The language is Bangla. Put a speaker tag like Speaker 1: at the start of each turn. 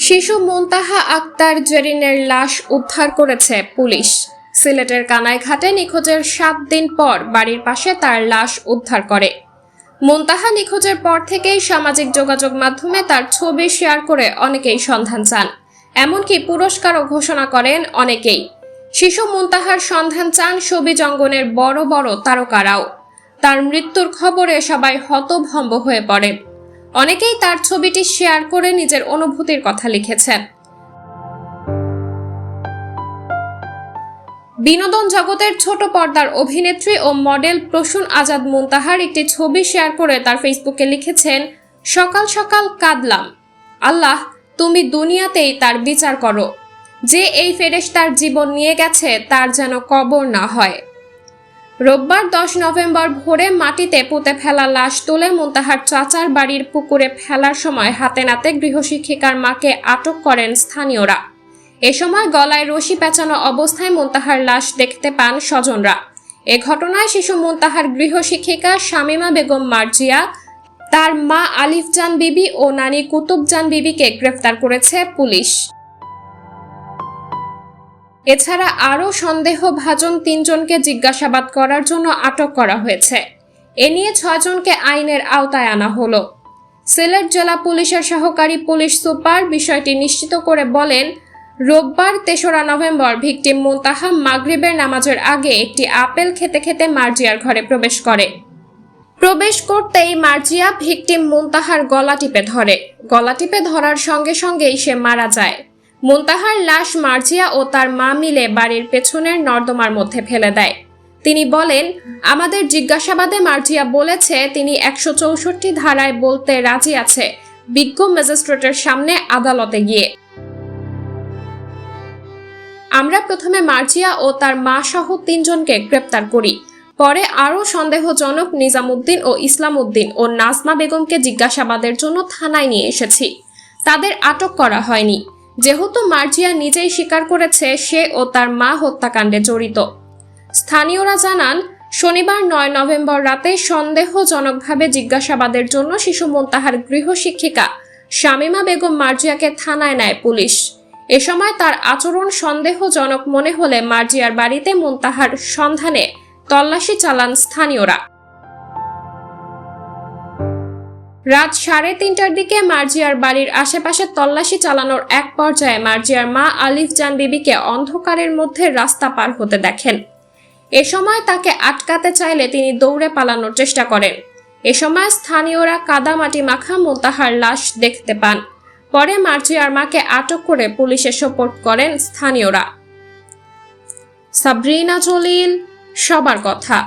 Speaker 1: শিশু মুনতাহা আক্তার জেরিনের লাশ উদ্ধার করেছে পুলিশ। সিলেটের কানাইঘাটে নিখোঁজের 7 দিন পর বাড়ির পাশে তার লাশ উদ্ধার করে। মুনতাহা নিখোঁজের পর থেকেই সামাজিক যোগাযোগ মাধ্যমে তার ছবি শেয়ার করে অনেকেই সন্ধান চান, এমনকি পুরস্কারও ঘোষণা করেন অনেকেই। শিশু মুনতাহার সন্ধান চান শোবিজ অঙ্গনের বড় বড় তারকারাও। তার মৃত্যুর খবরে সবাই হতভম্ব হয়ে পড়ে। অনেকেই তার ছবিটি শেয়ার করে নিজের অনুভূতির কথা লিখেছেন। বিনোদন জগতের ছোট পর্দার অভিনেত্রী ও মডেল প্রসূন আজাদ মুনতাহার একটি ছবি শেয়ার করে তার ফেসবুকে লিখেছেন, সকাল সকাল কাঁদলাম, আল্লাহ তুমি দুনিয়াতেই তার বিচার করো। যে এই ফেরেশতার জীবন নিয়ে গেছে তার যেন কবর না হয়। রোববার 10 নভেম্বর ভোরে মাটিতে পুঁতে ফেলা লাশ তুলে মুনতাহার চাচার বাড়ির পুকুরে ফেলার সময় হাতে নাতে গৃহশিক্ষিকার মাকে আটক করেন স্থানীয়রা। এ সময় গলায় রশি পেঁচানো অবস্থায় মুনতাহার লাশ দেখতে পান স্বজনরা। এ ঘটনায় শিশু মুনতাহার গৃহশিক্ষিকা শামিমা বেগম মার্জিয়া, তার মা আলিফ জান বিবি ও নানি কুতুব জান বিবিকে গ্রেফতার করেছে পুলিশ। এছাড়া আরও সন্দেহভাজন 3 জনকে জিজ্ঞাসাবাদ করার জন্য আটক করা হয়েছে। এ নিয়ে 6 জনকে আইনের আওতায় আনা হলো। সিলেট জেলা পুলিশের সহকারী পুলিশ সুপার বিষয়টি নিশ্চিত করে বলেন, রোববার 3রা নভেম্বর ভিকটিম মুনতাহা মাগরিবের নামাজের আগে একটি আপেল খেতে খেতে মার্জিয়ার ঘরে প্রবেশ করে। প্রবেশ করতেই মার্জিয়া ভিকটিম মুনতাহার গলা টিপে ধরে। গলা টিপে ধরার সঙ্গে সঙ্গেই সে মারা যায়। মুনতাহার লাশ মার্জিয়া ও তার মা মিলে বাড়ির পেছনের নর্দমার মধ্যে ফেলে দেয়। তিনি বলেন, আমাদের জিজ্ঞাসাবাদে মার্জিয়া বলেছে তিনি 164 ধারায় বলতে রাজি আছে বিজ্ঞ ম্যাজিস্ট্রেটের সামনে আদালতে গিয়ে। আমরা প্রথমে মার্জিয়া ও তার মা সহ 3 জনকে গ্রেপ্তার করি। পরে আরও সন্দেহজনক নিজামুদ্দিন ও ইসলামউদ্দিন ও নাজমা বেগমকে জিজ্ঞাসাবাদের জন্য থানায় নিয়ে এসেছি। তাদের আটক করা হয়নি, যেহেতু মার্জিয়া নিজেই স্বীকার করেছে সে ও তার মা হত্যাকাণ্ডে জড়িত। স্থানীয়রা জানান, শনিবার 9 নভেম্বর রাতে সন্দেহজনকভাবে জিজ্ঞাসাবাদের জন্য শিশু মুনতাহার গৃহশিক্ষিকা শামিমা বেগম মার্জিয়াকে থানায় নেয় পুলিশ। এ সময় তার আচরণ সন্দেহজনক মনে হলে মার্জিয়ার বাড়িতে মুনতাহার সন্ধানে তল্লাশি চালান স্থানীয়রা। রাত 3:30টার দিকে মার্জিয়ার বাড়ির আশেপাশে তল্লাশি চালানোর এক পর্যায়ে মার্জিয়ার মা আলিফ জান বিবিকে অন্ধকারের মধ্যে রাস্তা পার হতে দেখেন। এ সময় তাকে আটকাতে চাইলে তিনি দৌড়ে পালানোর চেষ্টা করেন। এ সময় স্থানীয়রা কাদামাটি মাখা মুনতাহার লাশ দেখতে পান। পরে মার্জিয়ার মাকে আটক করে পুলিশে সোপর্দ করেন স্থানীয়রা। সাবরিনা জলিল, সবার কথা।